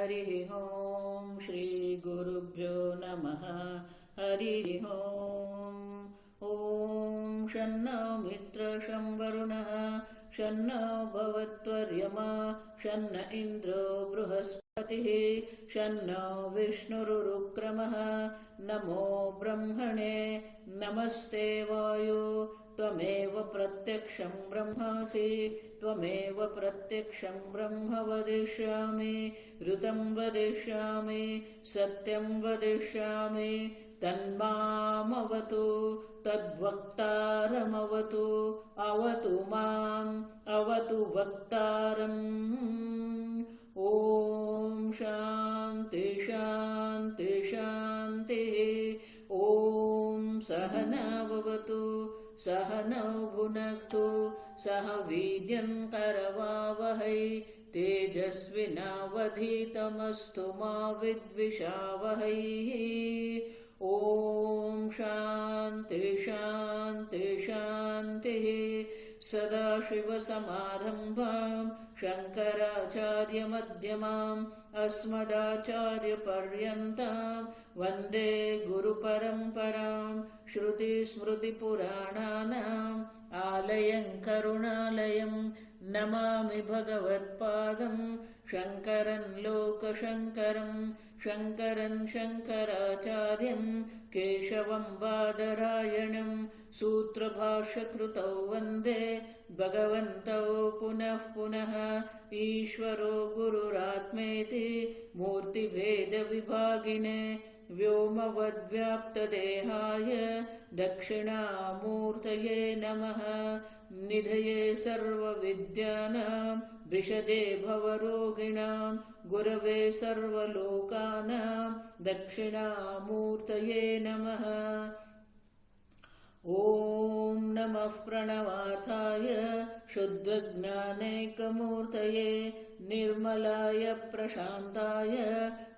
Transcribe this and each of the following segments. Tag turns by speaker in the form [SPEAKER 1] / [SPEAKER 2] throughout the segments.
[SPEAKER 1] हरिः ओम् श्री गुरुभ्यो नमः हरिः ओम्। ॐ शन्नो मित्र शं वरुणः शन्नो भवत्वर्यमा शन्न इन्द्रो बृहस्पतिः शन्नो विष्णुरुक्रमः। नमो ब्रह्मणे नमस्ते वायो त्वमेव प्रत्यक्षं ब्रह्मासि त्वमेव प्रत्यक्षं ब्रह्म वदिष्यामि ऋतं वदिष्यामि सत्यं वदिष्यामि तन्मामवतु तद्वक्तारमवतु अवतु माम् अवतु वक्तारम्। ॐ शान्ति शान्ति शान्तिः। ॐ सहना भवतु सहनौ भुनक्तु सह वीर्यं करवावहै तेजस्विनावधीतमस्तु मा विद्विषावहै। ॐ शान्ति शान्ति शान्तिः। सदाशिवसमारम्भां शङ्कराचार्यमध्यमाम् अस्मदाचार्यपर्यन्तां वन्दे गुरुपरम्परां। श्रुतिस्मृतिपुराणानाम् आलयं करुणालयं नमामि भगवत्पादं शङ्करं लोकशङ्करं शङ्करं शङ्कराचार्यं केशवं बादरायणं सूत्रभाष्यकृतौ वन्दे भगवन्तौ पुनः पुनः। ईश्वरो गुरुरात्मेति मूर्तिभेदविभागिने व्योमवद्व्याप्तदेहाय दक्षिणामूर्तये नमः। निधये सर्वविद्यानां विशदे भवरोगिणां गुरवे सर्वलोकानां दक्षिणामूर्तये नमः। ॐ नमः प्रणवार्थाय शुद्धज्ञानैकमूर्तये निर्मलाय प्रशान्ताय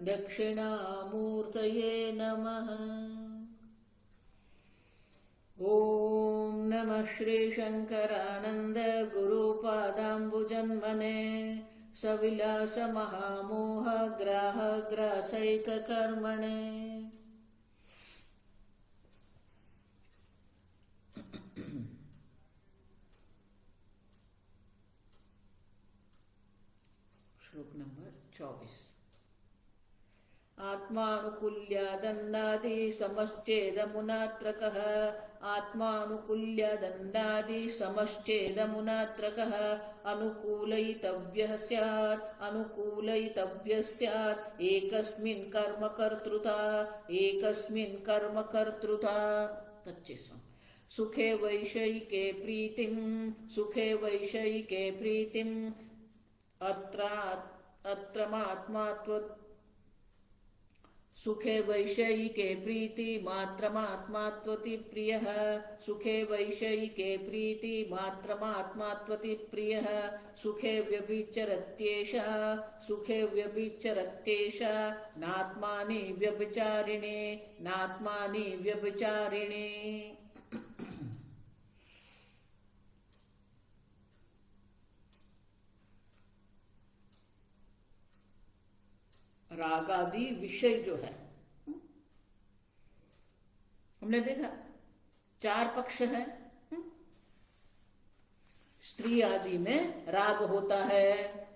[SPEAKER 1] दक्षिणामूर्तये नमः। ॐ नमः श्रीशङ्करानन्द गुरुपादाम्बुजन्मने सविलासमहामोह ग्राहग्रासैककर्मणे। श्लोक नंबर 24। आत्मानुकूल्यादन्नादि समश्चेदमुनात्रकः आत्मानुकूल्यादन्नादि समश्चेदमुनात्रकः अनुकूलयितव्यः स्यात् एकस्मिन् कर्मकर्तृता 25। सुखे वैषयिके प्रीतिम् सुखे वैषयिके प्रीति मात्रमात्मात्वति प्रियः सुखे वैषयिके प्रीति मात्रमात्मात्वति प्रियः सुखे व्यभिचरत्येषा नात्मानि व्यभिचारिणे। राग आदि विषय जो है हमने देखा 4 पक्ष है। स्त्री आदि में राग होता है,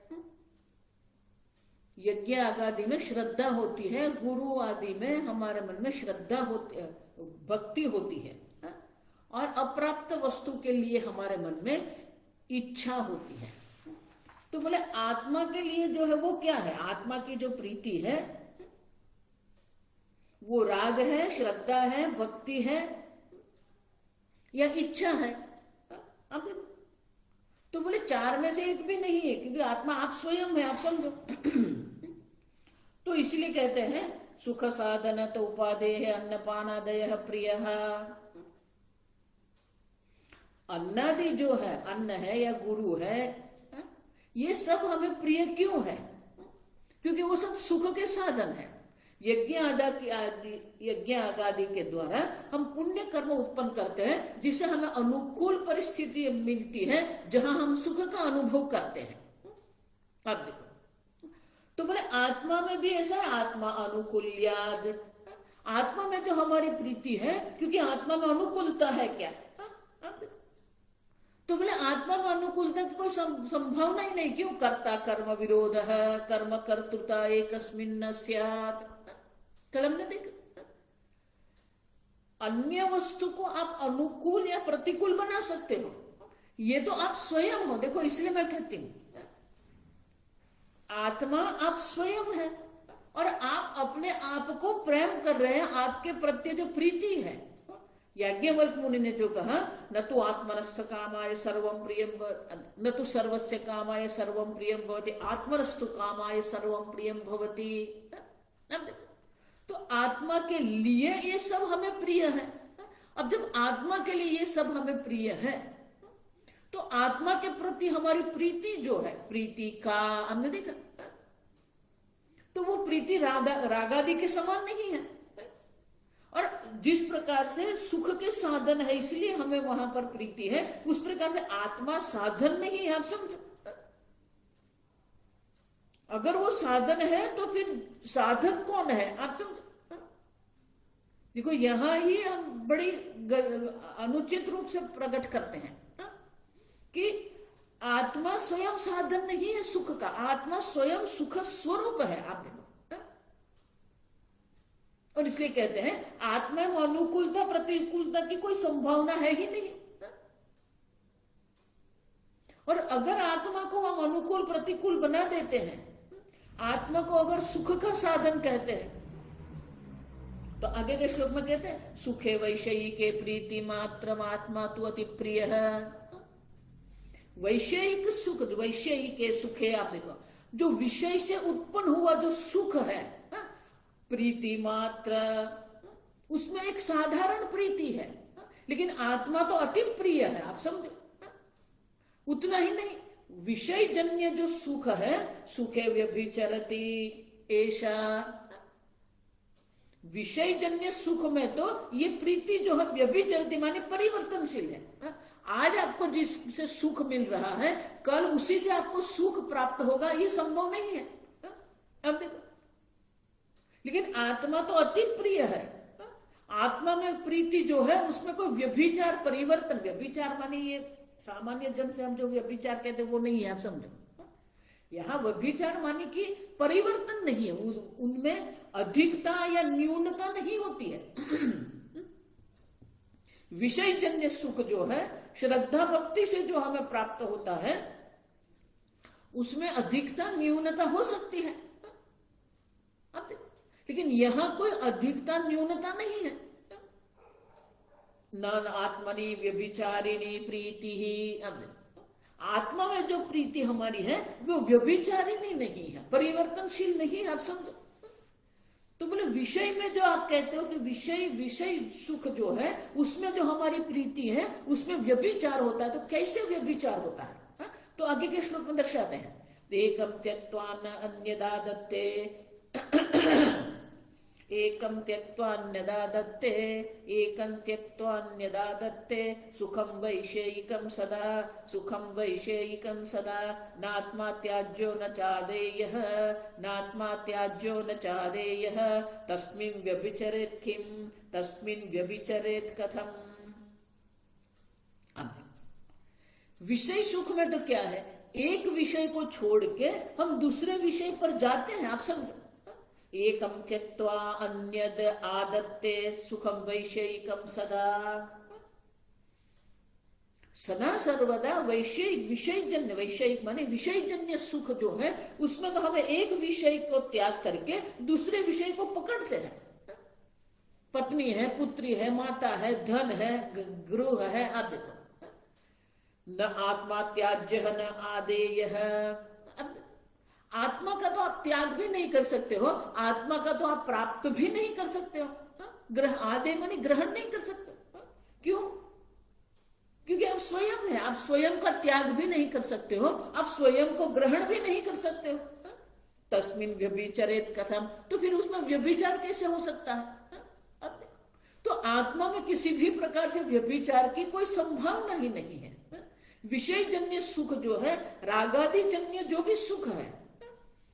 [SPEAKER 1] यज्ञ आदि में श्रद्धा होती है, गुरु आदि में हमारे मन में श्रद्धा होती है, भक्ति होती है, और अप्राप्त वस्तु के लिए हमारे मन में इच्छा होती है। तो बोले आत्मा के लिए जो है वो क्या है? आत्मा की जो प्रीति है वो राग है, श्रद्धा है, भक्ति है या इच्छा है? अब तो बोले 4 में से एक भी नहीं है, क्योंकि आत्मा आप स्वयं है, आप समझो। तो इसलिए कहते हैं सुख साधन तो उपादेय अन्नपानादय प्रिय। अन्नादि जो है, अन्न है या गुरु है, ये सब हमें प्रिय क्यों है? क्योंकि वो सब सुख के साधन है। यज्ञ आदि के द्वारा हम पुण्य कर्म उत्पन्न करते हैं, जिससे हमें अनुकूल परिस्थिति मिलती है, जहां हम सुख का अनुभव करते हैं। अब देखो, तो तो बोले आत्मा में भी ऐसा है, आत्मा अनुकूल्याद, आत्मा में जो हमारी प्रीति है, क्योंकि आत्मा में अनुकूलता है क्या? तो बोले आत्मा में अनुकूलता की कोई संभावना ही नहीं। क्यों? कर्ता कर्म विरोध, कर्म कर्तृता एकस्मिन् न स्यात्। कल हमने देखा, अन्य वस्तु को आप अनुकूल या प्रतिकूल बना सकते हो, ये तो आप स्वयं हो। देखो, इसलिए मैं कहती हूं आत्मा आप स्वयं है, और आप अपने आप को प्रेम कर रहे हैं, आपके प्रति जो प्रीति है। याज्ञवल्क्य मुनि ने जो कहा, न तो आत्मनस्थ कामाय सर्वम प्रियम, न तो सर्वस्य कामाय सर्वम प्रियम भवति, आत्मनस्तु कामाय सर्वम प्रियम भवति। तो आत्मा के लिए ये सब हमें प्रिय है। अब जब आत्मा के लिए ये सब हमें प्रिय है, तो आत्मा के प्रति हमारी प्रीति जो है, प्रीति का हमने देखा, तो वो प्रीति रागादि के समान नहीं है। और जिस प्रकार से सुख के साधन है इसलिए हमें वहां पर प्रीति है, उस प्रकार से आत्मा साधन नहीं है। आप समझो, अगर वो साधन है तो फिर साधक कौन है? आप समझो। देखो, यहां ही हम बड़ी अनुचित रूप से प्रकट करते हैं कि आत्मा स्वयं साधन नहीं है सुख का, आत्मा स्वयं सुख स्वरूप है। आप देखो, और इसलिए कहते हैं आत्मा में अनुकूलता प्रतिकूलता की कोई संभावना है ही नहीं। और अगर आत्मा को हम अनुकूल प्रतिकूल बना देते हैं, आत्मा को अगर सुख का साधन कहते हैं, तो आगे के श्लोक में कहते हैं सुखे वैषयिके प्रीति मात्र आत्मा तु अति प्रिय है। वैषयिक सुख, वैषयिके सुखे, आप देखो, जो विषय से उत्पन्न हुआ जो सुख है, प्रीति मात्र, उसमें एक साधारण प्रीति है, लेकिन आत्मा तो अति प्रिय है। आप समझो, उतना ही नहीं, विषय जन्य जो सुख है, सुखे व्यभिचरति ऐसा, विषय जन्य सुख में तो ये प्रीति जो है व्यभिचरति माने परिवर्तनशील है। आज आपको जिससे सुख मिल रहा है, कल उसी से आपको सुख प्राप्त होगा, ये संभव नहीं है। अब देखो, लेकिन आत्मा तो अति प्रिय है। आत्मा में प्रीति जो है उसमें कोई व्यभिचार परिवर्तन, व्यभिचार माने ये सामान्य जन से हम जो व्यभिचार कहते हैं वो नहीं है। आप समझो, यहाँ व्यभिचार माने कि परिवर्तन नहीं है, उनमें अधिकता या न्यूनता नहीं होती है। विषय जन्य सुख जो है, श्रद्धा भक्ति से जो हमें प्राप्त होता है, उसमें अधिकता न्यूनता हो सकती है। अब देखो, लेकिन यहां कोई अधिकता न्यूनता नहीं है। न आत्मनि व्यभिचारिणी प्रीति ही, अब आत्मा में जो प्रीति हमारी है वो व्यभिचारिणी नहीं है, परिवर्तनशील नहीं है। आप समझो, तो बोले विषय में जो आप कहते हो कि विषय सुख जो है उसमें जो हमारी प्रीति है उसमें व्यभिचार होता है, तो कैसे व्यभिचार होता है? तो आगे के श्लोक में दर्शाते हैं, एकम त्यक्त्वान अन्यदा दत्ते, एकम त्यक्त्वान्यदा दत्ते, एकं त्यक्त्वान्यदा दत्ते, सुखम वैषयिकं सदा, सुखम वैषयिकं सदा, नात्मा त्याज्यो न चादेयः, नात्मा त्याज्यो न चादेयः, तस्मिन् व्यभिचरेत् किं, तस्मिन् व्यभिचरेत् कथम्। विषय सुख में तो क्या है, एक विषय को छोड़ के हम दूसरे विषय पर जाते हैं। आप समझो, एकम त्यक्त्वा अन्यद आदत्ते, सुखम वैषयिकम सदा, सदा सर्वदा वैषयिक, विषय जन्य, वैषयिक माने विषय जन्य सुख जो है उसमें तो हमें एक विषय को त्याग करके दूसरे विषय को पकड़ते हैं। पत्नी है, पुत्री है, माता है, धन है, गृह है, आदि। न आत्मा त्याज्य न आदेयः, आत्मा का तो आप त्याग भी नहीं कर सकते हो, आत्मा का तो आप प्राप्त भी नहीं कर सकते हो। ग्रह आदे माने ग्रहण नहीं कर सकते। क्यों? क्योंकि आप स्वयं है, आप स्वयं का त्याग भी नहीं कर सकते हो, आप स्वयं को ग्रहण भी नहीं कर सकते हो। तस्मिन् व्यभिचरेत् कथम, तो फिर उसमें व्यभिचार कैसे हो सकता है? अब तो आत्मा में किसी भी प्रकार से व्यभिचार की कोई संभावना ही नहीं है। विषय जन्य सुख जो है, रागादि जन्य जो भी सुख है,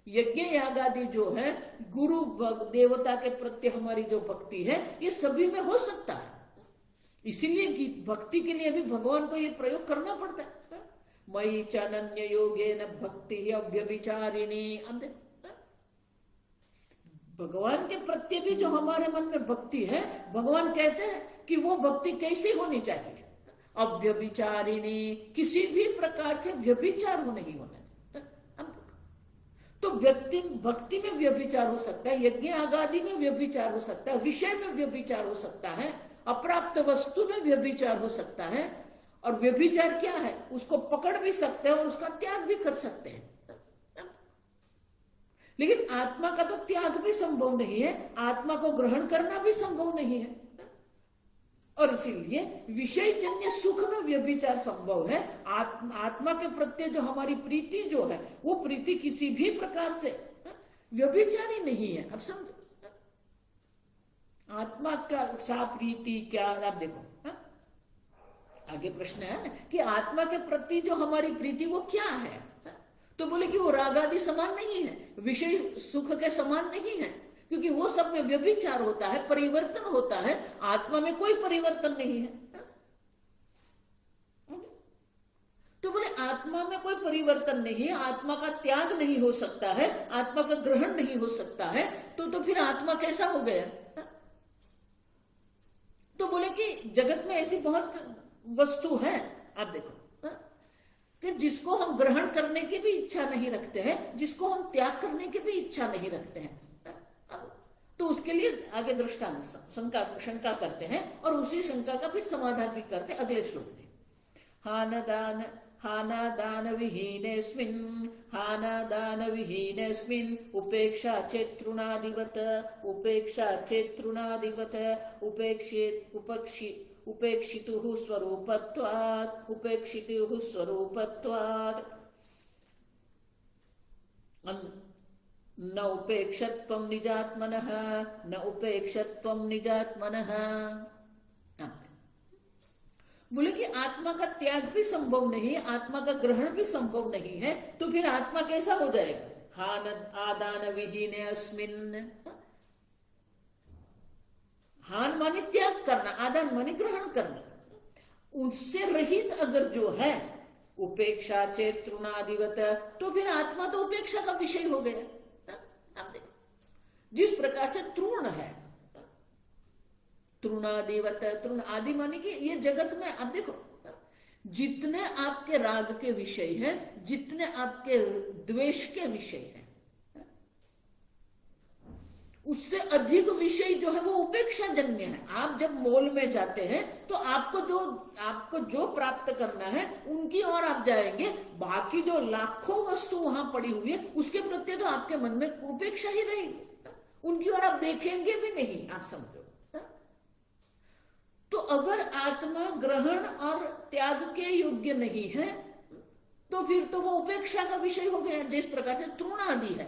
[SPEAKER 1] यज्ञ याग आदि जो है, गुरु देवता के प्रति हमारी जो भक्ति है, ये सभी में हो सकता है। इसीलिए भक्ति के लिए भी भगवान को ये प्रयोग करना पड़ता है। मयि च अनन्य योगेन भक्ति अव्यभिचारिणी। भगवान के प्रति भी जो हमारे मन में भक्ति है, भगवान कहते हैं कि वो भक्ति कैसी होनी चाहिए? अव्यभिचारिणी, किसी भी प्रकार से व्यभिचार हो नहीं होना। तो व्यक्ति भक्ति में व्यभिचार हो सकता है, यज्ञ आदि में व्यभिचार हो सकता है, विषय में व्यभिचार हो सकता है, अप्राप्त वस्तु में व्यभिचार हो सकता है। और व्यभिचार क्या है? उसको पकड़ भी सकते हैं और उसका त्याग भी कर सकते हैं। लेकिन आत्मा का तो त्याग भी संभव नहीं है, आत्मा को ग्रहण करना भी संभव नहीं है। और इसीलिए विषयजन्य सुख में व्यभिचार संभव है। आत्मा के प्रति जो हमारी प्रीति जो है, वो प्रीति किसी भी प्रकार से व्यभिचारी नहीं है। अब समझो, आत्मा का सा प्रीति क्या? आप देखो आगे प्रश्न है ना कि आत्मा के प्रति जो हमारी प्रीति वो क्या है? तो बोले कि वो राग आदि समान नहीं है, विषय सुख के समान नहीं है, क्योंकि वो सब में व्यभिचार होता है, परिवर्तन होता है। आत्मा में कोई परिवर्तन नहीं है। तो बोले आत्मा में कोई परिवर्तन नहीं है, आत्मा का त्याग नहीं हो सकता है, आत्मा का ग्रहण नहीं हो सकता है, तो फिर आत्मा कैसा हो गया? तो बोले कि जगत में ऐसी बहुत वस्तु है, आप देखो, कि जिसको हम ग्रहण करने की भी इच्छा नहीं रखते हैं, जिसको हम त्याग करने की भी इच्छा नहीं रखते हैं। तो उसके लिए आगे दृष्टांत शंका करते हैं और उसी शंका का फिर समाधान भी करते हैं अगले श्लोक में। हानादान विहीनेस्मिन् उपेक्षा चेतृणादिवत उपेक्षितुः स्वरूपत्वात् न उपेक्षत्वं निजात्मनः। बोले कि आत्मा का त्याग भी संभव नहीं, आत्मा का ग्रहण भी संभव नहीं है, तो फिर आत्मा कैसा हो जाएगा? आदान विहीने अस्मिन्। हान माने त्याग करना, आदान माने ग्रहण करना। उससे रहित अगर जो है उपेक्षा चेतृणादिवत, तो फिर आत्मा तो उपेक्षा का विषय हो गया। आप देखो, जिस प्रकार से तृण है, तृणादिवत, तृण आदि माने कि ये जगत में आप देखो, जितने आपके राग के विषय है, जितने आपके द्वेष के विषय है, उससे अधिक विषय जो है वो उपेक्षा जन्य है। आप जब मॉल में जाते हैं तो आपको जो प्राप्त करना है उनकी ओर आप जाएंगे, बाकी जो लाखों वस्तु वहां पड़ी हुई है उसके प्रति तो आपके मन में उपेक्षा ही रहेगी, उनकी ओर आप देखेंगे भी नहीं। आप समझो, तो अगर आत्मा ग्रहण और त्याग के योग्य नहीं है तो फिर तो वो उपेक्षा का विषय हो गया, जिस प्रकार से तृण आदि है।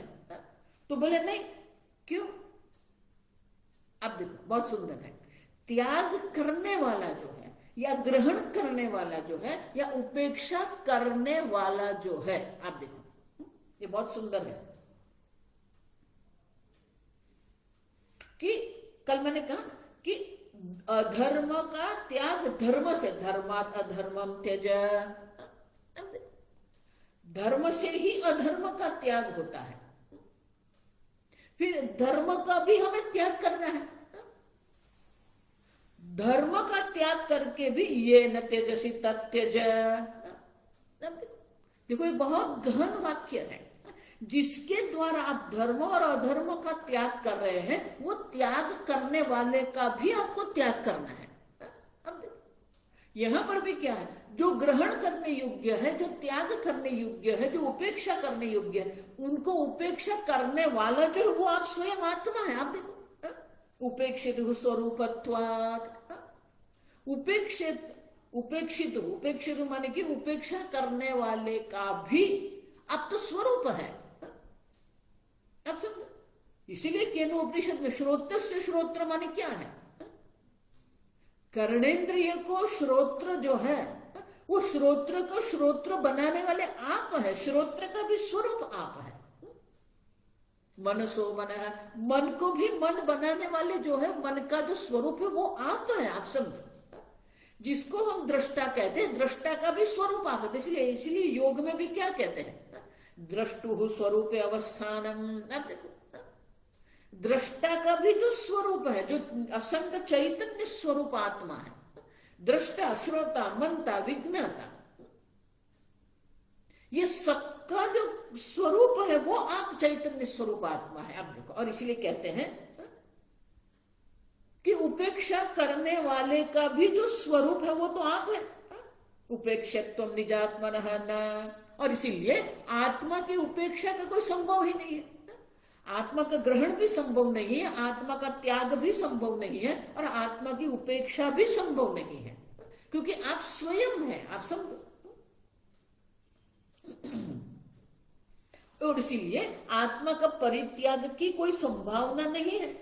[SPEAKER 1] तो बोले नहीं, क्यों? अब देखो, बहुत सुंदर है, त्याग करने वाला जो है या ग्रहण करने वाला जो है या उपेक्षा करने वाला जो है, आप देखो ये बहुत सुंदर है कि कल मैंने कहा कि अधर्म का त्याग धर्म से, धर्मात् अधर्मम त्यज, धर्म से ही अधर्म का त्याग होता है। फिर धर्म का भी हमें त्याग करना है, धर्म का त्याग करके भी ये न तेजसी तत्यज। देखो ये बहुत गहन वाक्य है, जिसके द्वारा आप धर्म और अधर्म का त्याग कर रहे हैं, वो त्याग करने वाले का भी आपको त्याग करना है। अब देखो यहां पर भी क्या है, जो ग्रहण करने योग्य है, जो त्याग करने योग्य है, जो उपेक्षा करने योग्य है, उनको उपेक्षा करने वाला जो है वो आप स्वयं आत्मा है। आप देखो, उपेक्षित स्वरूपत्वात्, उपेक्षित माने कि उपेक्षा करने वाले का भी अब तो स्वरूप है। अब समझो, इसीलिए केनोपनिषद में श्रोत्रस्य श्रोत्र माने क्या है? कर्णेंद्रिय को श्रोत्र जो है, वो श्रोत्र को श्रोत्र बनाने वाले आप है, श्रोत्र का भी स्वरूप आप है। मन सो मन है, मन को भी मन बनाने वाले जो है, मन का जो स्वरूप है वो आप है, आप समझो। जिसको हम दृष्टा कहते हैं, दृष्टा का भी स्वरूप आप है। इसलिए योग में भी क्या कहते हैं, दृष्टु स्वरूप अवस्थानम। अब देखो, दृष्टा का भी जो स्वरूप है, जो असंग चैतन्य स्वरूप आत्मा है, दृष्टा, श्रोता, मनता, विज्ञाता, ये सबका जो स्वरूप है वो आप चैतन्य स्वरूप आत्मा है। अब देखो, और इसलिए कहते हैं कि उपेक्षा करने वाले का भी जो स्वरूप है वो तो आप है, उपेक्षत्वम निजात्मनः न। और इसीलिए आत्मा की उपेक्षा का कोई संभव ही नहीं है, आत्मा का ग्रहण भी संभव नहीं है, आत्मा का त्याग भी संभव नहीं है, और आत्मा की उपेक्षा भी संभव नहीं है, क्योंकि आप स्वयं हैं, आप समझो। और इसीलिए आत्मा का परित्याग की कोई संभावना नहीं है।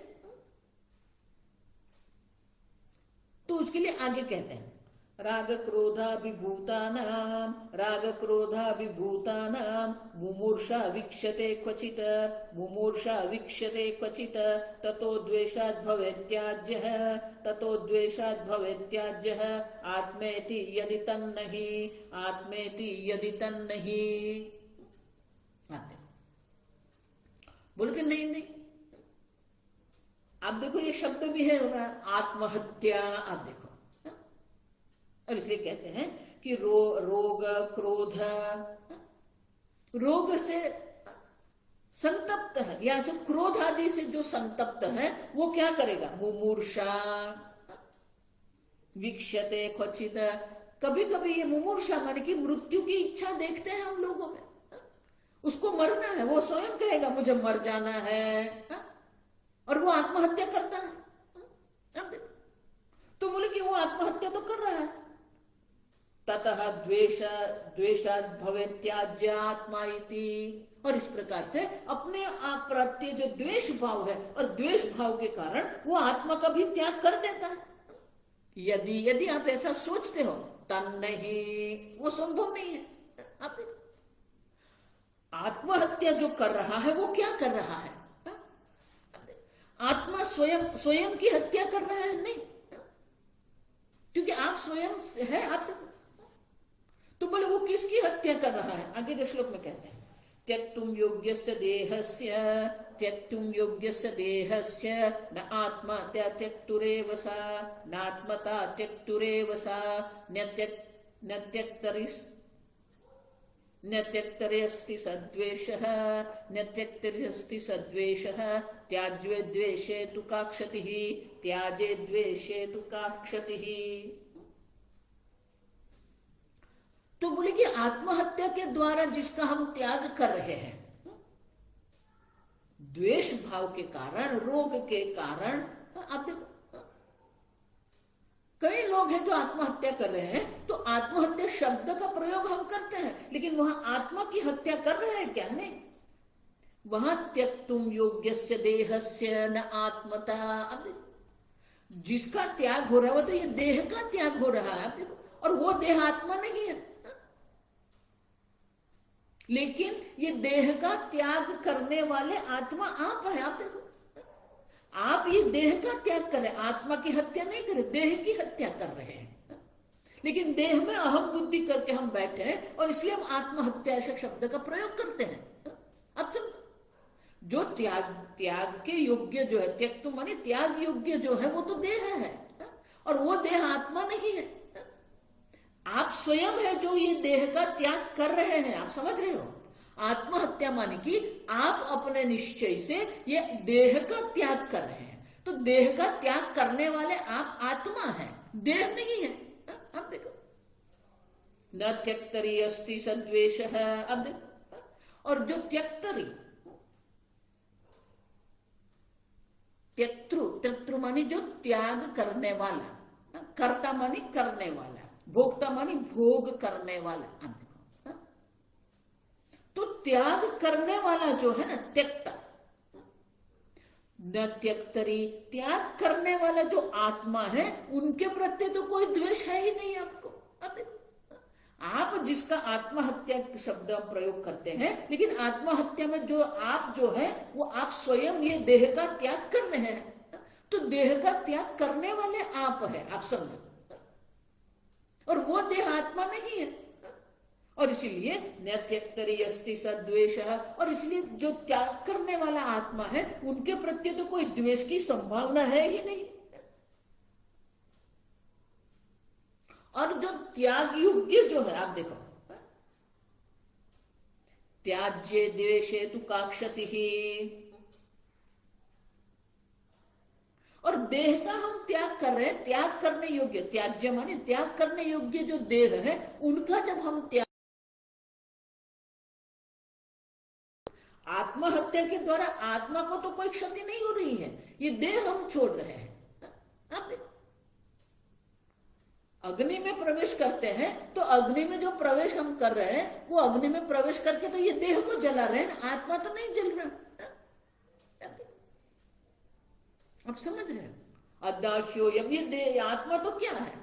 [SPEAKER 1] तो उसके लिए आगे कहते हैं, राग क्रोधाभिभूतानां, राग क्रोधाभिभूतानां मुमूर्षा वीक्ष्यते क्वचित्, मुमूर्षा वीक्ष्यते क्वचित्, ततो द्वेषाद् भवेत्याज्यः, ततो द्वेषाद् भवेत्याज्यः, आत्मेति यदि तन्नहि, आत्मेति यदि तन्नहि। बोलो कि नहीं नहीं, अब देखो ये शब्द भी है आत्महत्या। अब देखो, और इसलिए कहते हैं कि रोग क्रोध, रोग से संतप्त है, या जो क्रोध आदि से जो संतप्त है वो क्या करेगा, मुमूर्षा वीक्ष्यते क्वचित्। कभी कभी ये मुमूर्षा माने कि मृत्यु की इच्छा देखते हैं हम लोगों में, उसको मरना है, वो स्वयं कहेगा मुझे मर जाना है, और वो आत्महत्या करता है। अब देखो, तो बोले कि वो आत्महत्या तो कर रहा है। ततः द्वेषाद् भवेत्याज्य आत्मा इति। और इस प्रकार से अपने आप प्रत्ये जो द्वेष भाव है, और द्वेष भाव के कारण वो आत्मा का भी त्याग कर देता है। यदि आप ऐसा सोचते हो तन्नहि, वो संभव नहीं है। आप देखो, आत्महत्या जो कर रहा है वो क्या कर रहा है, आत्मा स्वयं की हत्या कर रहा है नहीं, क्योंकि आप स्वयं है आत्मा। तो बोले वो किसकी हत्या कर रहा है, आगे के श्लोक में कहते हैं, त्यक्तुम योग्यस्य देहस्य, त्यक्तुम योग्यस्य देहस्य न आत्महत्या त्यक्तुरेव सा, नात्मता त्यक्तुरेव सा, न त्यक्तरेऽस्ति सद्वेषः, न त्यक्तरेऽस्ति सद्वेषः, त्याज्ये द्वेषे तु का क्षतिः, त्याजे द्वेषे तु का क्षतिः। तो बोले कि आत्महत्या के द्वारा जिसका हम त्याग कर रहे हैं, द्वेष भाव के कारण, रोग के कारण, आप देखो कई लोग हैं जो आत्महत्या कर रहे हैं, तो आत्महत्या शब्द का प्रयोग हम करते हैं, लेकिन वहां आत्मा की हत्या कर रहे हैं क्या, नहीं। वहां त्यक्तुम योग्यस्य देहस्य न आत्मता, अब जिसका त्याग हो रहा है वो तो ये देह का त्याग हो रहा है, आप देखो, और वो देह आत्मा नहीं है। लेकिन ये देह का त्याग करने वाले आत्मा आप है। आप देखो, आप ये देह का त्याग करें, आत्मा की हत्या नहीं करें, देह की हत्या कर रहे हैं। लेकिन देह में अहम बुद्धि करके हम बैठे हैं, और इसलिए हम आत्महत्या ऐसे शब्द का प्रयोग करते हैं। अब सब जो त्याग के योग्य जो है, त्यक्तुम माने त्याग योग्य जो है, वो तो देह है, और वो देह आत्मा नहीं है। आप स्वयं है जो ये देह का त्याग कर रहे हैं, आप समझ रहे हो। आत्महत्या माने कि आप अपने निश्चय से ये देह का त्याग कर रहे हैं, तो देह का त्याग करने वाले आप आत्मा हैं, देह नहीं है। अब देखो, न त्यक्तरी अस्ति सद्वेष है। अब देखो, और जो त्यक्तरी, त्यक्तृ मानी जो त्याग करने वाला, कर्ता मानी करने वाला, भोक्ता मानी भोग करने वाला। अब देखो, तो त्याग करने वाला जो है ना, त्यक्ता, न त्यक्तरी, त्याग करने वाला जो आत्मा है, उनके प्रति तो कोई द्वेष है ही नहीं आपको। अब देखो, आप जिसका आत्महत्या शब्द हम प्रयोग करते हैं, लेकिन आत्महत्या में जो आप जो है वो आप स्वयं ये देह का त्याग कर रहे हैं। तो देह का त्याग करने वाले आप है, आप समझो, और वो देह आत्मा नहीं है। और इसीलिए न त्यक्तरि अस्ति सद्वेष, और इसलिए जो त्याग करने वाला आत्मा है उनके प्रति तो कोई द्वेष की संभावना है ही नहीं। और जो त्याग योग्य जो है, आप देखो, त्याज्य द्वेषे तु का क्षतिः, और देह का हम त्याग कर रहे हैं, त्याग करने योग्य, त्याज्य माने त्याग करने योग्य जो देह है उनका जब हम त्याग, आत्महत्या के द्वारा आत्मा को तो कोई क्षति नहीं हो रही है, ये देह हम छोड़ रहे हैं। आप देखो, अग्नि में प्रवेश करते हैं तो अग्नि में जो प्रवेश हम कर रहे हैं वो अग्नि में प्रवेश करके तो ये देह को जला रहे हैं, आत्मा तो नहीं जल रहा। आप समझ रहे हैं? अदाह्योयम, ये देह आत्मा तो क्या है?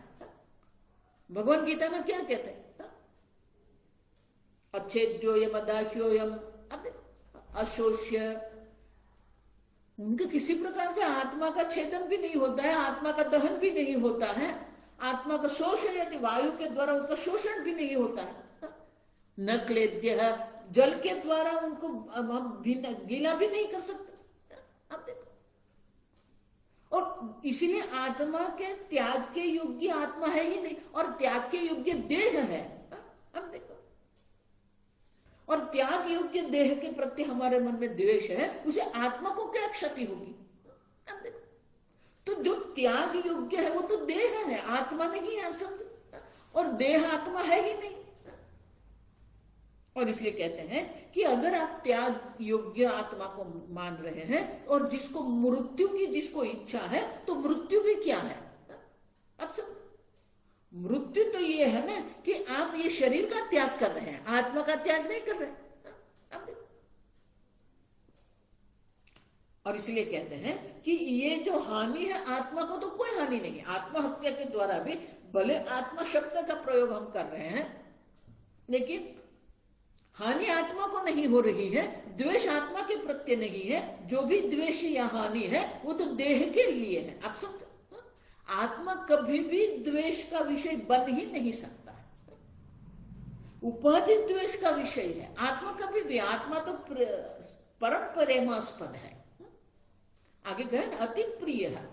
[SPEAKER 1] भगवान गीता में क्या कहते हैं? अच्छेद्योयम अदाह्योयम, अशोष्य, उनके किसी प्रकार से आत्मा का छेदन भी नहीं होता है, आत्मा का दहन भी नहीं होता है, आत्मा का शोषण यदि वायु के द्वारा उसका शोषण भी नहीं होता है, न क्लेद्य, जल के द्वारा उनको हम गीला भी नहीं कर सकते। आप देखो, और इसीलिए आत्मा के त्याग के योग्य आत्मा है ही नहीं, और त्याग के योग्य देह है। अब देखो, और त्याग योग्य देह के प्रति हमारे मन में द्वेष है, उसे आत्मा को क्या क्षति होगी? अब देखो, तो जो त्याग योग्य है वो तो देह है, आत्मा नहीं है, आप समझो, और देह आत्मा है ही नहीं। और इसलिए कहते हैं कि अगर आप त्याग योग्य आत्मा को मान रहे हैं और जिसको मृत्यु की जिसको इच्छा है, तो मृत्यु भी क्या है? अब सब मृत्यु तो ये है ना कि आप ये शरीर का त्याग कर रहे हैं, आत्मा का त्याग नहीं कर रहे। अब देखो, और इसलिए कहते हैं कि ये जो हानि है आत्मा को तो कोई हानि नहीं है। आत्महत्या के द्वारा भी भले आत्मा शब्द का प्रयोग हम कर रहे हैं, लेकिन हानि आत्मा को नहीं हो रही है, द्वेष आत्मा के प्रति नहीं है। जो भी द्वेष या हानि है वो तो देह के लिए है। आप समझो, आत्मा कभी भी द्वेष का विषय बन ही नहीं सकता है, उपाधि द्वेष का विषय है आत्मा कभी भी। आत्मा तो परम प्रेमास्पद है, आगे कहे ना, अति प्रिय है।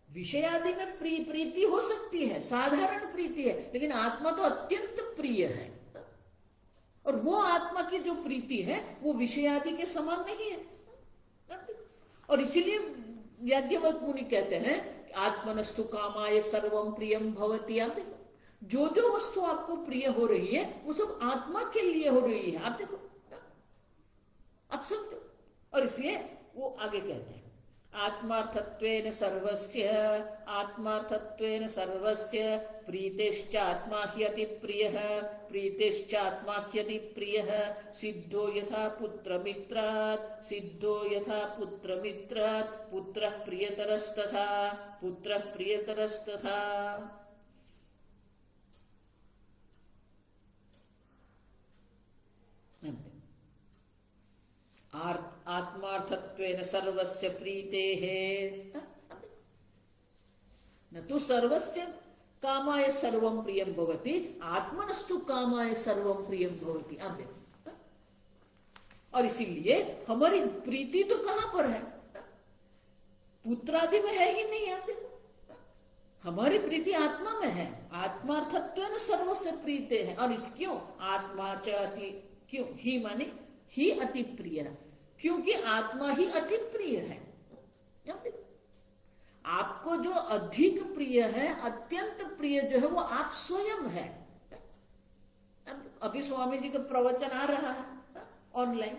[SPEAKER 1] विषय आदि में प्रीति हो सकती है, साधारण प्रीति है, लेकिन आत्मा तो अत्यंत प्रिय है। और वो आत्मा की जो प्रीति है वो विषय आदि के समान नहीं है। और इसीलिए याज्ञवल्क्य मुनि कहते हैं आत्मनस्तु कामाय सर्वम प्रियम भवति। आप देखो, जो जो वस्तु आपको प्रिय हो रही है वो सब आत्मा के लिए हो रही है। आप देखो, आप समझो। और इसलिए वो आगे कहते हैं आत्मार्थत्वेन सर्वस्य, आत्मार्थत्वेन सर्वस्य प्रीतिश्च आत्मा ह्यति प्रियः, प्रीतिश्च आत्मा ह्यति प्रियः, सिद्धो यथा पुत्रमित्रात्, सिद्धो यथा पुत्रमित्रात्, पुत्रः प्रियतरस्तथा, पुत्रः प्रियतरस्तथा। आत्मार्थत्वेन सर्वस्य प्रीतेः, न तो सर्वस्य कामाय सर्वम प्रियम भवति, आत्मनस्तु कामाय सर्वम प्रियम भवति। आप देखो, और इसीलिए हमारी प्रीति तो कहां पर है? पुत्र आदि में है ही नहीं। आप देखो, हमारी प्रीति आत्मा में है। आत्मार्थत्वेन सर्वस्य प्रीते है। और इस क्यों आत्मा च अति, क्यों ही माने ही अति प्रिय है, क्योंकि आत्मा ही अति प्रिय है। आपको जो अधिक प्रिय है, अत्यंत प्रिय जो है वो आप स्वयं है। अभी स्वामी जी का प्रवचन आ रहा है ऑनलाइन,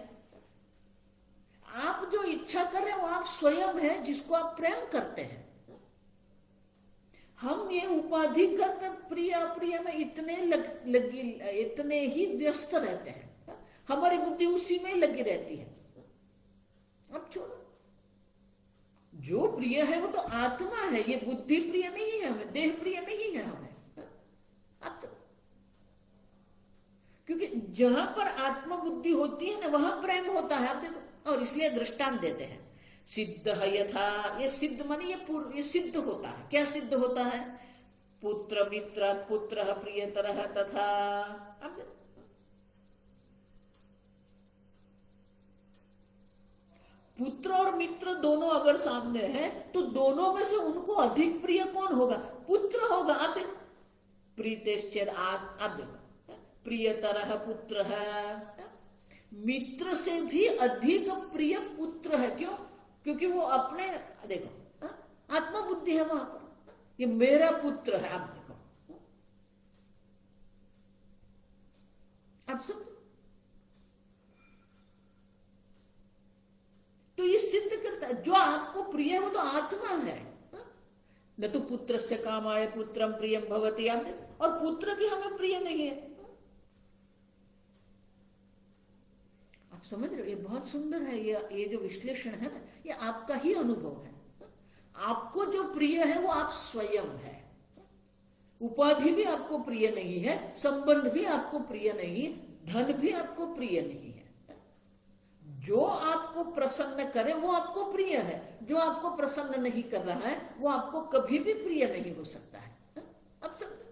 [SPEAKER 1] आप जो इच्छा कर रहे हैं वो आप स्वयं है, जिसको आप प्रेम करते हैं। हम ये उपाधिगत प्रिय अप्रिय में इतने ही व्यस्त रहते हैं, हमारी बुद्धि उसी में लगी रहती है। अब छोड़ो, जो प्रिय है वो तो आत्मा है, ये बुद्धि प्रिय नहीं है हमें, देह प्रिय नहीं है हमें। अब तो जहां पर आत्मबुद्धि होती है ना वहां प्रेम होता है, आप देखो। और इसलिए दृष्टांत देते हैं, सिद्ध है यथा, ये सिद्ध माने ये सिद्ध होता है। क्या सिद्ध होता है? पुत्र मित्र पुत्र प्रियतर तथा। अब देखो, पुत्र और मित्र दोनों अगर सामने हैं तो दोनों में से उनको अधिक प्रिय कौन होगा? पुत्र होगा। आप देखो, प्रीतेश्चेद, आप देखो, प्रियतर पुत्र है, मित्र से भी अधिक प्रिय पुत्र है। क्यों? क्योंकि वो अपने, देखो, आत्मबुद्धि है वहां पर, ये मेरा पुत्र है। आप देखो, आप सब तो ये सिद्ध करता है, जो आपको प्रिय है वो तो आत्मा है। न तो पुत्र से काम आए पुत्रम प्रियम भवती, आप देखो, और पुत्र भी हमें प्रिय नहीं है। आप समझ रहे हो? ये बहुत सुंदर है, ये जो विश्लेषण है ना, ये आपका ही अनुभव है। आपको जो प्रिय है वो आप स्वयं है। उपाधि भी आपको प्रिय नहीं है, संबंध भी आपको प्रिय नहीं, धन भी आपको प्रिय नहीं है। जो आपको प्रसन्न करे वो आपको प्रिय है, जो आपको प्रसन्न नहीं कर रहा है वो आपको कभी भी प्रिय नहीं हो सकता है। अब समझो।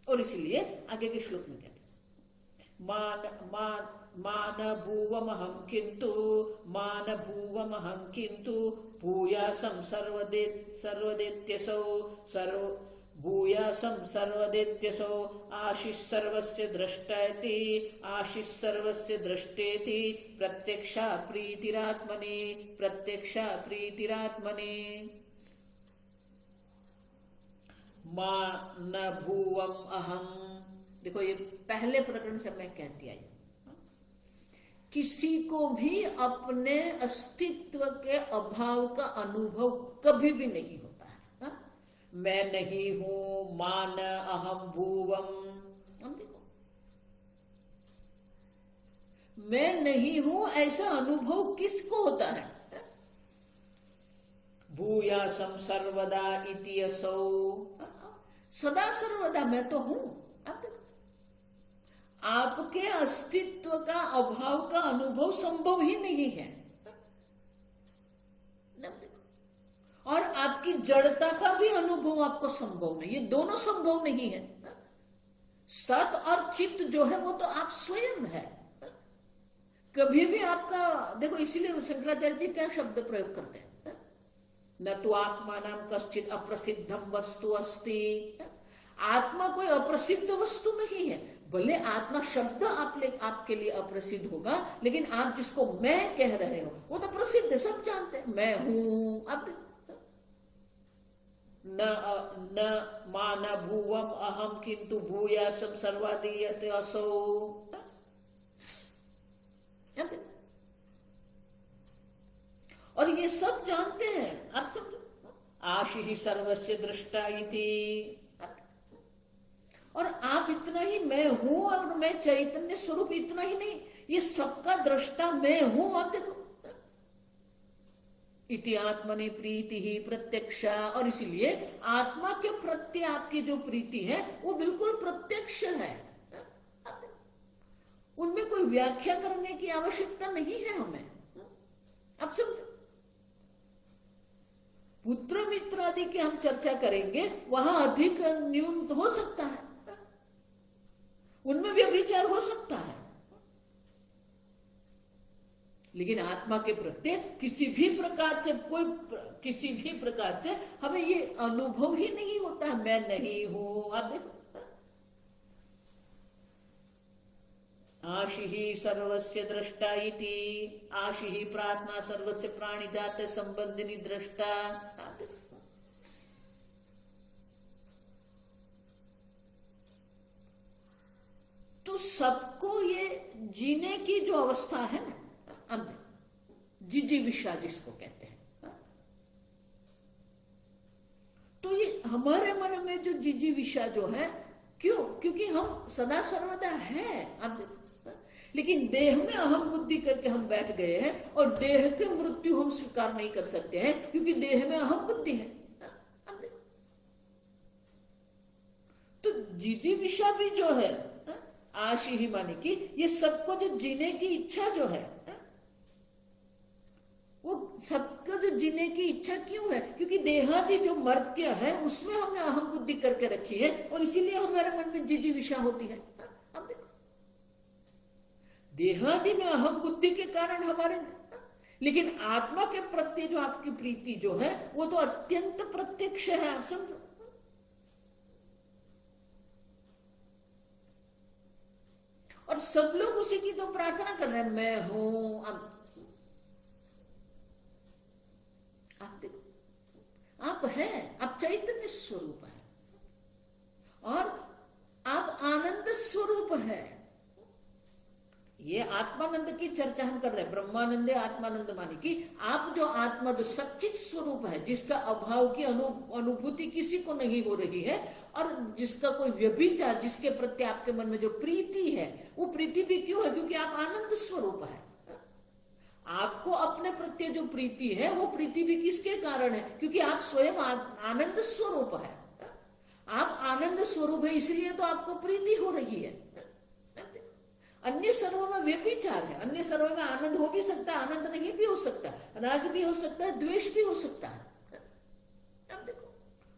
[SPEAKER 1] और इसीलिए आगे के श्लोक में कहते मान भूवमहं किंतु भूयासं सर्वदेत्यसौ आशिष सर्वस्य दृष्टेति प्रत्यक्षा प्रीतिरात्मने मान भूवम अहम। देखो, ये पहले प्रकरण से मैं कहती आई, किसी को भी अपने अस्तित्व के अभाव का अनुभव कभी भी नहीं होता है। मैं नहीं हूं, मान अहम भूवम। हम देखो, मैं नहीं हूं ऐसा अनुभव किसको होता है? भूयासम सर्वदा इति असौ, सदा सर्वदा मैं तो हूं। आप देखो, आपके अस्तित्व का अभाव का अनुभव संभव ही नहीं है। और आपकी जड़ता का भी अनुभव आपको संभव नहीं, ये दोनों संभव नहीं है। सत और चित्त जो है वो तो आप स्वयं है। कभी भी आपका, देखो, इसीलिए शंकराचार्य जी क्या शब्द प्रयोग करते हैं, न तो आत्मा नाम कश्चित अप्रसिद्धम वस्तु अस्ति। आत्मा कोई अप्रसिद्ध वस्तु नहीं है। भले आत्मा शब्द आपके लिए अप्रसिद्ध होगा, लेकिन आप जिसको मैं कह रहे हो वो तो प्रसिद्ध है, सब जानते हैं, मैं हूं। अब न मान भूवम अहम किंतु भूयासम सर्वादीयते असौ। और ये सब जानते हैं। अब समझो, आशि ही सर्वस्य दृष्टा इति। और आप इतना ही मैं हूं, और मैं चैतन्य स्वरूप इतना ही नहीं, ये सबका दृष्टा मैं हूं। आप देखो, इति आत्मनि प्रीति ही प्रत्यक्षा। और इसीलिए आत्मा के प्रति आपकी जो प्रीति है वो बिल्कुल प्रत्यक्ष है। उनमें कोई व्याख्या करने की आवश्यकता नहीं है हमें। अब समझो, पुत्र मित्र आदि की हम चर्चा करेंगे, वहां अधिक न्यून हो सकता है, उनमें व्यभिचार हो सकता है, लेकिन आत्मा के प्रति किसी भी प्रकार से हमें ये अनुभव ही नहीं होता है, मैं नहीं हूं। आप देखो, आशि ही सर्वस्य दृष्टा इति। आशि ही प्रार्थना सर्वस्य प्राणी जात संबंधिनी दृष्टा। तो सबको ये जीने की जो अवस्था है ना, अब जिजीविषा जिसको कहते हैं, तो ये हमारे मन में जो जिजीविषा जो है, क्यों? क्योंकि हम सदा सर्वदा है। अब लेकिन देह में अहम बुद्धि करके हम बैठ गए हैं, और देह के मृत्यु हम स्वीकार नहीं कर सकते हैं, क्योंकि देह में अहम बुद्धि है। अब देखो, तो जिजीविषा भी जो है, आशी ही माने कि ये सबको जो जीने की इच्छा जो है, वो सबको जो जीने की इच्छा क्यों है? क्योंकि देहादि जो मर्त्य है उसमें हमने अहम बुद्धि करके रखी है और इसीलिए हमारे मन में जिजीविषा होती है। अब देखो, देहादि में अहम बुद्धि के कारण हमारे, लेकिन आत्मा के प्रति जो आपकी प्रीति जो है वो तो अत्यंत प्रत्यक्ष है, आप समझो। और सब लोग उसी की तो प्रार्थना कर रहे हैं, मैं हूं। अब आप देखो, आप हैं, आप चैतन्य स्वरूप है और आप आनंद स्वरूप है। ये आत्मानंद की चर्चा हम कर रहे हैं, ब्रह्मानंद आत्मानंद माने कि आप जो आत्मा, जो सच्चित स्वरूप है, जिसका अभाव की अनुभूति किसी को नहीं हो रही है और जिसका कोई व्यभिचार, जिसके प्रति आपके मन में जो प्रीति है, वो प्रीति भी क्यों है? क्योंकि आप आनंद स्वरूप है। आपको अपने प्रति जो प्रीति है वो प्रीति भी किसके कारण है? क्योंकि आप स्वयं आनंद स्वरूप है। आप आनंद स्वरूप है, इसलिए तो आपको प्रीति हो रही है। अन्य सर्व में व्यभिचार है, अन्य सर्व में आनंद हो भी सकता है, आनंद नहीं भी हो सकता, राग भी हो सकता है, द्वेष भी हो सकता है, अब देखो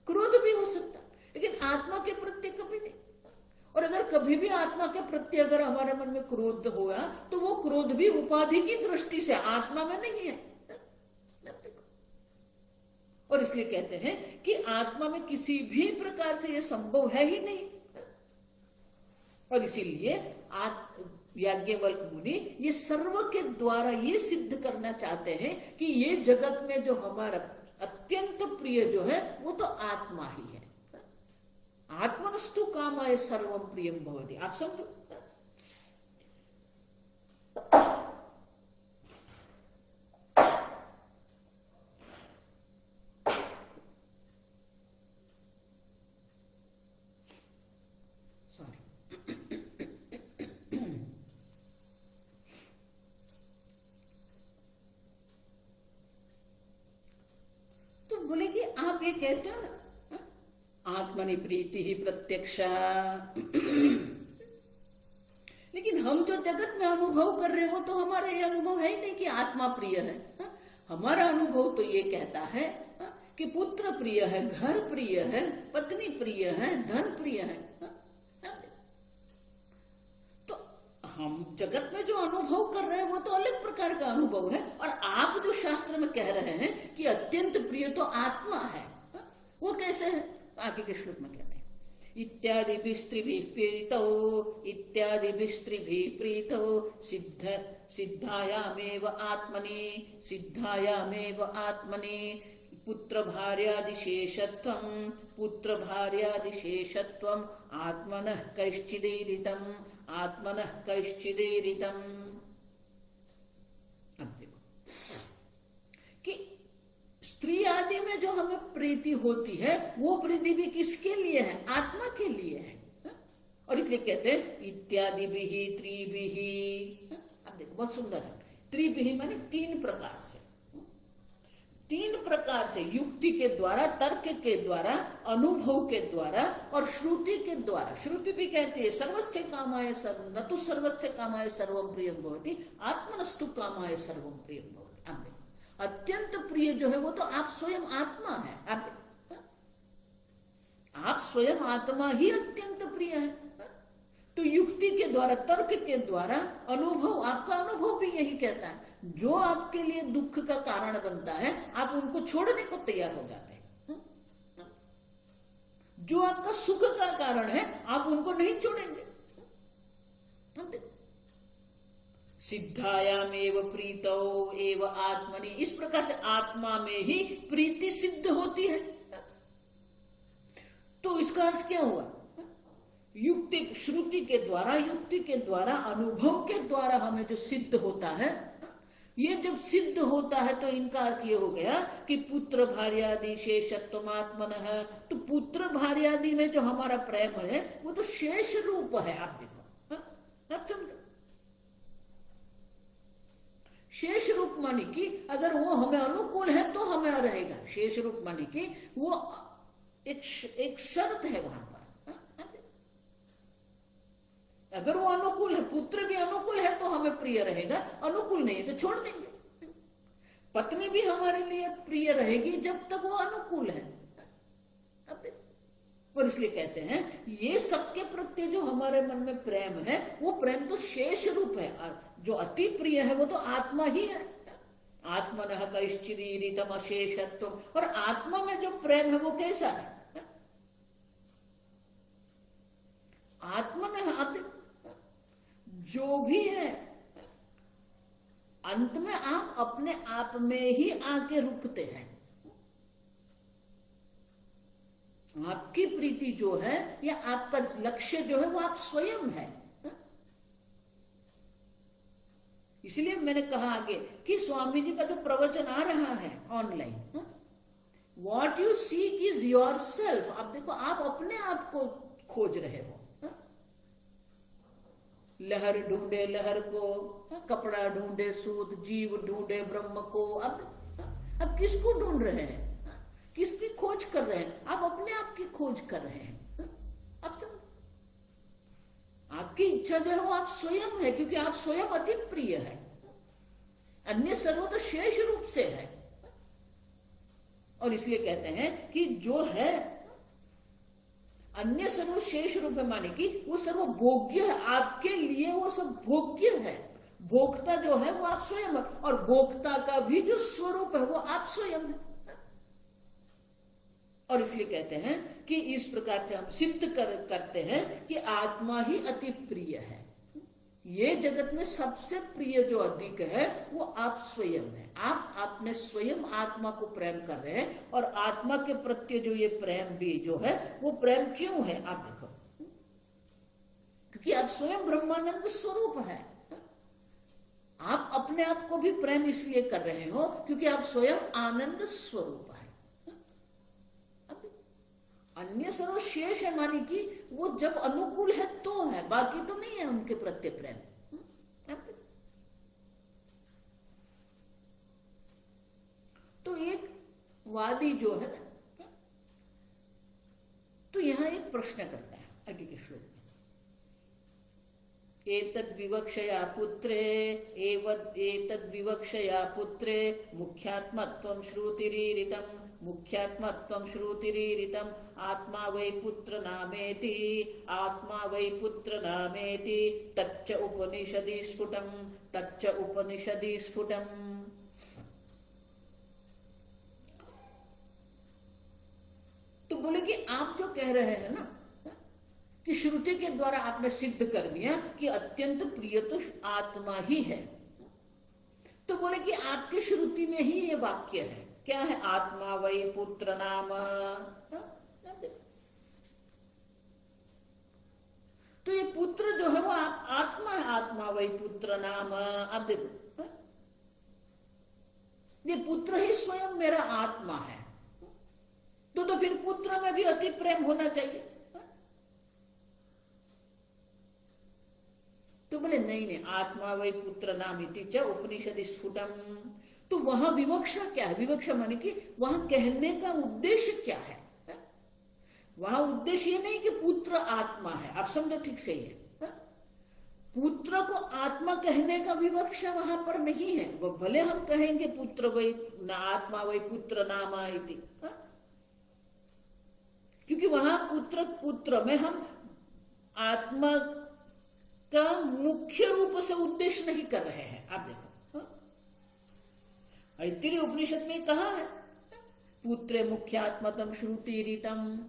[SPEAKER 1] क्रोध भी हो सकता है, लेकिन आत्मा के प्रति कभी नहीं। और अगर कभी भी आत्मा के प्रति अगर हमारे मन में क्रोध हुआ तो वो क्रोध भी उपाधि की दृष्टि से, आत्मा में नहीं है। और इसलिए कहते हैं कि आत्मा में किसी भी प्रकार से ये संभव है ही नहीं। और इसीलिए याज्ञवल्क्य मुनि ये सर्व के द्वारा ये सिद्ध करना चाहते हैं कि ये जगत में जो हमारा अत्यंत प्रिय जो है वो तो आत्मा ही है। आत्मनस्तु कामाय सर्वम प्रियम भवति। आप समझो, तो बोले कि आप ये कहते हो ना, आत्मनि प्रीति ही प्रत्यक्षा, लेकिन हम जो जगत में अनुभव कर रहे हो तो हमारा ये अनुभव है ही नहीं कि आत्मा प्रिय है। हमारा अनुभव तो ये कहता है कि पुत्र प्रिय है, घर प्रिय है, पत्नी प्रिय है, धन प्रिय है। तो हम जगत में जो अनुभव कर रहे हैं वो तो अलग प्रकार का अनुभव है। और आप जो शास्त्र में कह रहे हैं कि अत्यंत प्रिय तो आत्मा है, वो कैसे है? आगे के श्लोक में कहते हैं, इत्यादि स्त्रीभिः प्रीतौ, इत्यादि स्त्रीभिः प्रीतौ, सिद्धायामेव आत्मनि, सिद्धायामेव आत्मनि, पुत्र भार्यादिशेषत्वं, पुत्र भार्यादिशेषत्वं, आत्मनः कैश्चिदेरितम्, आत्मनः कैश्चिदेरितम्। अब देखो कि स्त्री आदि में जो हमें प्रीति होती है वो प्रीति भी किसके लिए है? आत्मा के लिए है। और इसलिए कहते हैं इत्यादि भी त्रिभिः। अब देखो बहुत सुंदर है, त्रिभिः माने तीन प्रकार से, तीन प्रकार से, युक्ति के द्वारा, तर्क के द्वारा, अनुभव के द्वारा और श्रुति के द्वारा। श्रुति भी कहती है सर्वस्य कामाय सर्वं न तु सर्वस्य कामाय सर्वं प्रियं भवति, आत्मनस्तु कामाय सर्वं प्रियं भवति। अब देखो अत्यंत प्रिय जो है वो तो आप स्वयं आत्मा है। आप स्वयं आत्मा ही अत्यंत प्रिय है। तो युक्ति के द्वारा, तर्क के द्वारा, अनुभव, आपका अनुभव भी यही कहता है, जो आपके लिए दुख का कारण बनता है आप उनको छोड़ने को तैयार हो जाते हैं। जो आपका सुख का कारण है आप उनको नहीं छोड़ेंगे। सिद्धायामेव प्रीतौ एव आत्मनि, इस प्रकार से आत्मा में ही प्रीति सिद्ध होती है। तो इसका अर्थ क्या हुआ? युक्ति, श्रुति के द्वारा, युक्ति के द्वारा, अनुभव के द्वारा हमें जो सिद्ध होता है, ये जब सिद्ध होता है तो इनका अर्थ ये हो गया कि पुत्र भार्यादि शेषत्वम आत्मनः। तो पुत्र भार्यादि में जो हमारा प्रेम है वो तो शेष रूप है। आप देखो, आप समझो, शेष रूप माने कि अगर वो हमें अनुकूल है तो हमें रहेगा। शेष रूप माने कि वो एक शर्त है वहां पर। अगर वो अनुकूल है, पुत्र भी अनुकूल है तो हमें प्रिय रहेगा, अनुकूल नहीं तो छोड़ देंगे। पत्नी भी हमारे लिए प्रिय रहेगी जब तक वो अनुकूल है। और इसलिए कहते हैं ये सबके प्रति जो हमारे मन में प्रेम है, वो प्रेम तो शेष रूप है। जो अति प्रिय है वो तो आत्मा ही है। आत्मनः कैश्चिदीरितम अशेषत्व। और आत्मा में जो प्रेम है वो कैसा है? आत्मनः जो भी है, अंत में आप अपने आप में ही आके रुकते हैं। आपकी प्रीति जो है या आपका लक्ष्य जो है वो आप स्वयं है। इसलिए मैंने कहा आगे कि स्वामी जी का जो प्रवचन आ रहा है online, what you seek is your self. आप देखो, आप अपने आप को खोज रहे हो। लहर ढूंढे लहर को, कपड़ा ढूंढे सूत, जीव ढूंढे ब्रह्म को। अब किसको ढूंढ रहे हैं? किसकी खोज कर रहे हैं? आप अपने आप की खोज कर रहे हैं। अब सब आपकी इच्छा जो है वो आप स्वयं है, क्योंकि आप स्वयं अति प्रिय है। अन्य सर्व तो शेष रूप से है। और इसलिए कहते हैं कि जो है अन्य सर्व शेष रूप है, माने कि वो सर्व भोग्य है। आपके लिए वो सब भोग्य है। भोक्ता जो है वो आप स्वयं है, और भोक्ता का भी जो स्वरूप है वो आप स्वयं है। और इसलिए कहते हैं कि इस प्रकार से हम सिद्ध करते हैं कि आत्मा ही अति प्रिय है। ये जगत में सबसे प्रिय जो अधिक है वो आप स्वयं है। आप अपने स्वयं आत्मा को प्रेम कर रहे हैं, और आत्मा के प्रति जो ये प्रेम भी जो है वो प्रेम क्यों है? आप देखो, क्योंकि आप स्वयं ब्रह्मानंद स्वरूप है। आप अपने आप को भी प्रेम इसलिए कर रहे हो क्योंकि आप स्वयं आनंद स्वरूप है। अन्य सर्व शेष है, मानी कि वो जब अनुकूल है तो है, बाकी तो नहीं है उनके प्रति प्रेम। तो एक वादी जो है ना, तो यहां एक प्रश्न करता है आगे के श्लोक में, एतद् विवक्षया पुत्रे एतद् विवक्षया पुत्रे मुख्यात्मत्वं श्रुतिरीरितम् मुख्यात्मत्वं श्रुतिरीरितम् आत्मा वै पुत्र नामेति आत्मा वै पुत्र नामेति तच्च उपनिषदि स्फुटम् तच्च उपनिषदि स्फुटम्। तो बोले कि आप जो कह रहे हैं ना कि श्रुति के द्वारा आपने सिद्ध कर दिया कि अत्यंत प्रिय तो आत्मा ही है, तो बोले कि आपकी श्रुति में ही ये वाक्य है। क्या है? आत्मा वै पुत्र नाम। तो ये पुत्र जो है वो आत्मा है। आत्मा वै पुत्र नाम। अब देखो, ये पुत्र ही स्वयं मेरा आत्मा है, तो फिर पुत्र में भी अति प्रेम होना चाहिए। तो बोले नहीं, आत्मा वै पुत्र नाम इति च उपनिषद स्फुटम। तो वहां विवक्षा क्या है? विवक्षा माने कि वहां कहने का उद्देश्य क्या है? वहां उद्देश्य ये नहीं कि पुत्र आत्मा है। आप समझो ठीक से है, पुत्र को आत्मा कहने का विवक्षा वहां पर नहीं है। वो भले हम कहेंगे पुत्र वै आत्मा वै पुत्र नामा इति, क्योंकि वहां पुत्र में हम आत्मा का मुख्य रूप से उद्देश्य नहीं कर रहे हैं। आप देखो, ऐत्रेय उपनिषद में कहा है, पुत्रे मुख्यात्मतम श्रुतिरितम।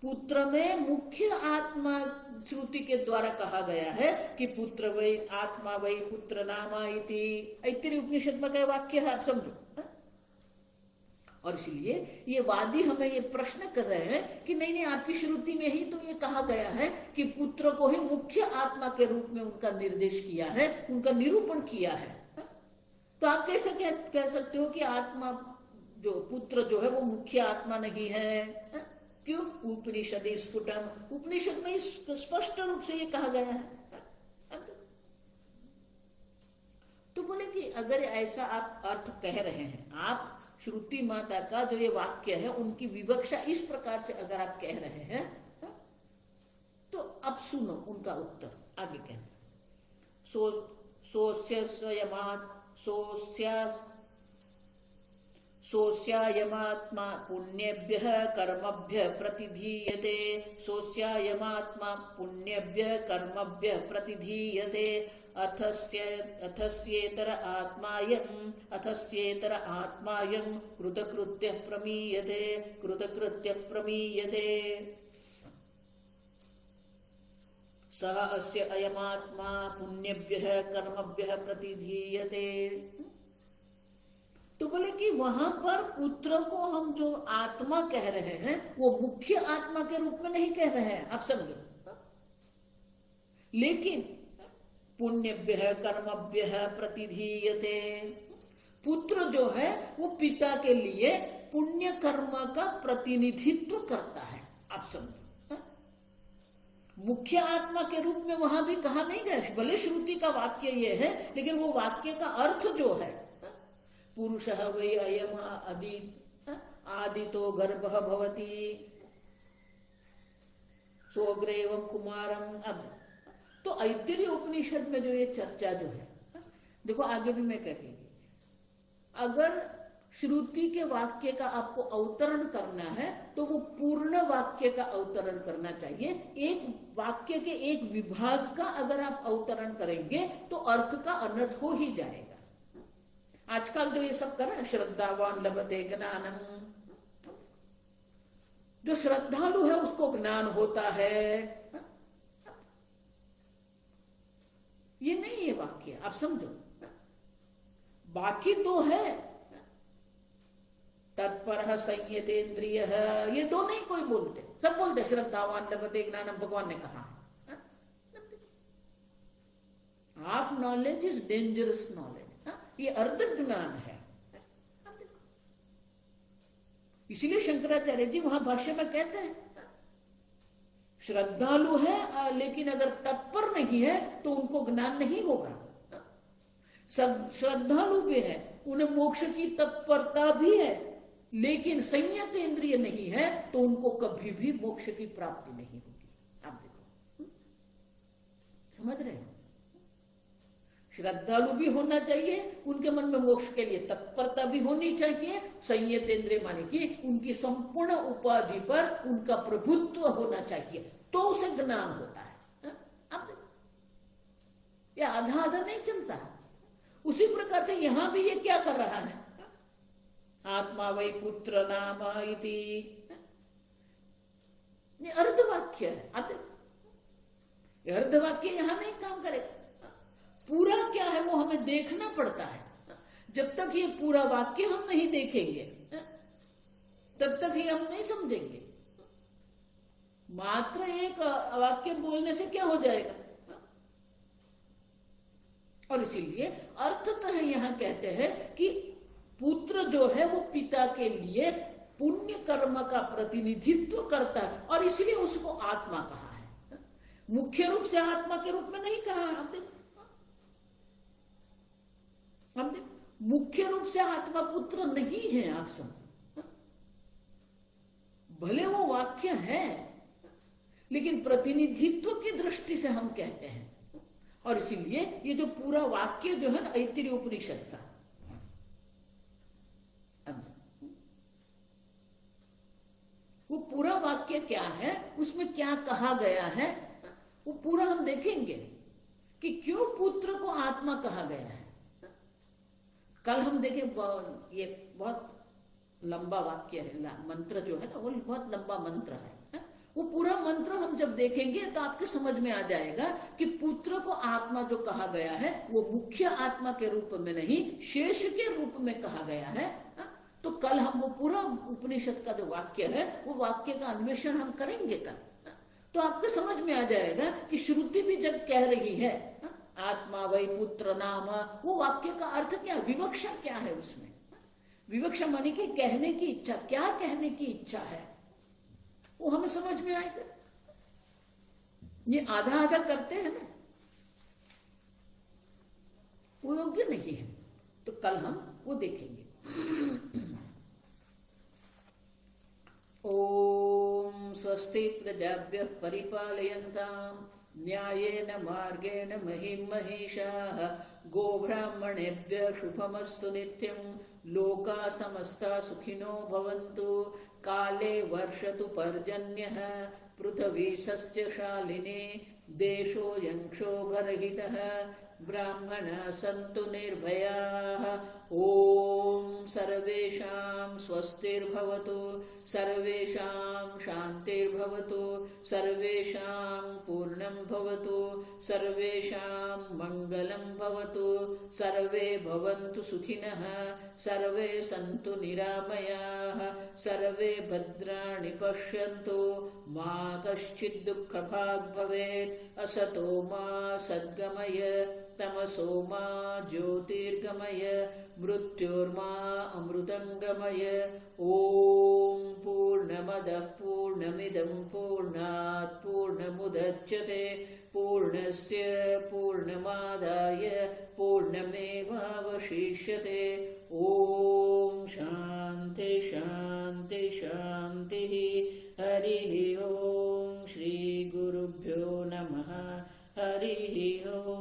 [SPEAKER 1] पुत्र में मुख्य आत्मा श्रुति के द्वारा कहा गया है कि पुत्र वै आत्मा वै पुत्र नामा इति। ऐत्रेय उपनिषद में क्या वाक्य है? आप समझो। और इसलिए ये वादी हमें ये प्रश्न कर रहे हैं कि नहीं, आपकी श्रुति में ही तो ये कहा गया है कि पुत्र को ही मुख्य आत्मा के रूप में उनका निर्देश किया है, उनका निरूपण किया है। तो आप कैसे कह सकते हो कि आत्मा जो पुत्र जो है वो मुख्य आत्मा नहीं है? क्यों? उपनिषद स्फुटम, उपनिषद में स्पष्ट रूप से ये कहा गया है। तो बोले कि अगर ऐसा आप अर्थ कह रहे हैं, आप श्रुति माता का जो ये वाक्य है उनकी विवक्षा इस प्रकार से अगर आप कह रहे हैं, तो अब सुनो उनका उत्तर। आगे कहते हैं, सोस्य स्वयमात् सोऽस्यायमात्मा पुण्येभ्यः कर्मभ्यः प्रतिधीयते। सोऽस्यायमात्मा पुण्येभ्यः कर्मभ्यः प्रतिधीयते। अथस्येतर आत्मायं कृतकृत्यः प्रमीयते। सः अस्य अयमात्मा पुण्येभ्यः कर्मभ्यः प्रतिधीयते। तो बोले कि वहां पर पुत्र को हम जो आत्मा कह रहे हैं वो मुख्य आत्मा के रूप में नहीं कह रहे हैं, आप समझो। लेकिन पुण्यभ्यः कर्मभ्यः प्रतिधीयते, पुत्र जो है वो पिता के लिए पुण्य कर्म का प्रतिनिधित्व करता है, आप समझो। मुख्य आत्मा के रूप में वहां भी कहा नहीं गया, भले श्रुति का वाक्य ये है, लेकिन वो वाक्य का अर्थ जो है, पुरुषः वै अयम् आदितो गर्भः भवति सोऽग्रेवं कुमारम्। अब तो ऐत्रेय उपनिषद में जो ये चर्चा जो है, देखो आगे भी मैं कहेंगी, अगर श्रुति के वाक्य का आपको अवतरण करना है तो वो पूर्ण वाक्य का अवतरण करना चाहिए। एक वाक्य के एक विभाग का अगर आप अवतरण करेंगे तो अर्थ का अनर्थ हो ही जाएगा। आजकल जो ये सब कर, श्रद्धावान लभते ज्ञानम, जो श्रद्धालु है उसको ज्ञान होता है, ये नहीं है वाक्य, आप समझो। बाकी दो है, तत्पर संयतेन्द्रिय, ये दो नहीं कोई बोलते, सब बोलते श्रद्धावान लभते ज्ञानम, भगवान ने कहा। Half knowledge is dangerous knowledge, ये अर्ध ज्ञान है। इसीलिए शंकराचार्य जी वहां भाष्य में कहते हैं श्रद्धालु है लेकिन अगर तत्पर नहीं है तो उनको ज्ञान नहीं होगा। श्रद्धालु भी है, उन्हें मोक्ष की तत्परता भी है, लेकिन संयत इंद्रिय नहीं है तो उनको कभी भी मोक्ष की प्राप्ति नहीं होगी। आप देखो, समझ रहे हो? श्रद्धालु भी होना चाहिए, उनके मन में मोक्ष के लिए तत्परता भी होनी चाहिए, संयत इंद्रिय माने कि उनकी संपूर्ण उपाधि पर उनका प्रभुत्व होना चाहिए, तो उसे ज्ञान होता है। अब ये आधा आधा नहीं चलता। उसी प्रकार से यहां भी ये क्या कर रहा है, आत्मा वै पुत्र नाम इति, ये अर्धवाक्य है। ये अर्धवाक्य यहां नहीं काम करेगा। पूरा क्या है वो हमें देखना पड़ता है। जब तक ये पूरा वाक्य हम नहीं देखेंगे तब तक ही हम नहीं समझेंगे। मात्र एक वाक्य बोलने से क्या हो जाएगा। और इसीलिए अर्थतः यहां कहते हैं कि पुत्र जो है वो पिता के लिए पुण्य कर्म का प्रतिनिधित्व करता है, और इसलिए उसको आत्मा कहा है। मुख्य रूप से आत्मा के रूप में नहीं कहा। हम मुख्य रूप से आत्मा पुत्र नहीं है, आप समझ। भले वो वाक्य है लेकिन प्रतिनिधित्व की दृष्टि से हम कहते हैं। और इसीलिए ये जो पूरा वाक्य जो है ना ऐत्रेय उपनिषद का, वो पूरा वाक्य क्या है, उसमें क्या कहा गया है, वो पूरा हम देखेंगे कि क्यों पुत्र को आत्मा कहा गया है। कल हम देखें, ये बहुत लंबा वाक्य है, मंत्र जो है ना वो बहुत लंबा मंत्र है। वो पूरा मंत्र हम जब देखेंगे तो आपके समझ में आ जाएगा कि पुत्र को आत्मा जो कहा गया है वो मुख्य आत्मा के रूप में नहीं, शेष के रूप में कहा गया है। तो कल हम वो पूरा उपनिषद का जो वाक्य है वो वाक्य का अन्वेषण हम करेंगे कल। तो आपके समझ में आ जाएगा कि श्रुति भी जब कह रही है आत्मा वै पुत्र नाम, वो वाक्य का अर्थ क्या, विवक्षा क्या है उसमें। विवक्षा माने कि कहने की इच्छा, क्या कहने की इच्छा है वो हमें समझ में आएगा। ये आधा आधा करते हैं ना, वो योग्य नहीं है। तो कल हम वो देखेंगे। ओम स्वस्ति प्रजाभ्यः परिपालयन्ताम् न्यायेन मार्गेण महीं महिषाः गोब्राह्मणेभ्यः शुभमस्तु नित्यं लोकाः समस्ताः सुखिनो भवन्तु काले वर्षतु पर्जन्यः पृथिवी सस्यशालिनी देशोऽयं क्षोभरहितः ब्राह्मणाः सन्तु निर्भयाः ॐ सर्वेषां स्वस्तिर्भवतु सर्वेषां शान्तिर्भवतु सर्वेषां पूर्णं भवतु सर्वेषां मङ्गलं भवतु सर्वे भवन्तु सुखिनः सर्वे सन्तु निरामयाः सर्वे भद्राणि पश्यन्तु मा कश्चित् दुःखभाग् भवेत् असतो मा सद्गमय तमसो मा ज्योतिर्गमय मृत्योर्मा अमृतङ्गमय ॐ पूर्णमदः पूर्णमिदं पूर्णात् पूर्णमुदच्यते पूर्णस्य पूर्णमादाय पूर्णमेवावशिष्यते ॐ शान्ति शान्ति शान्तिः हरिः ॐ श्रीगुरुभ्यो नमः हरिः ॐ।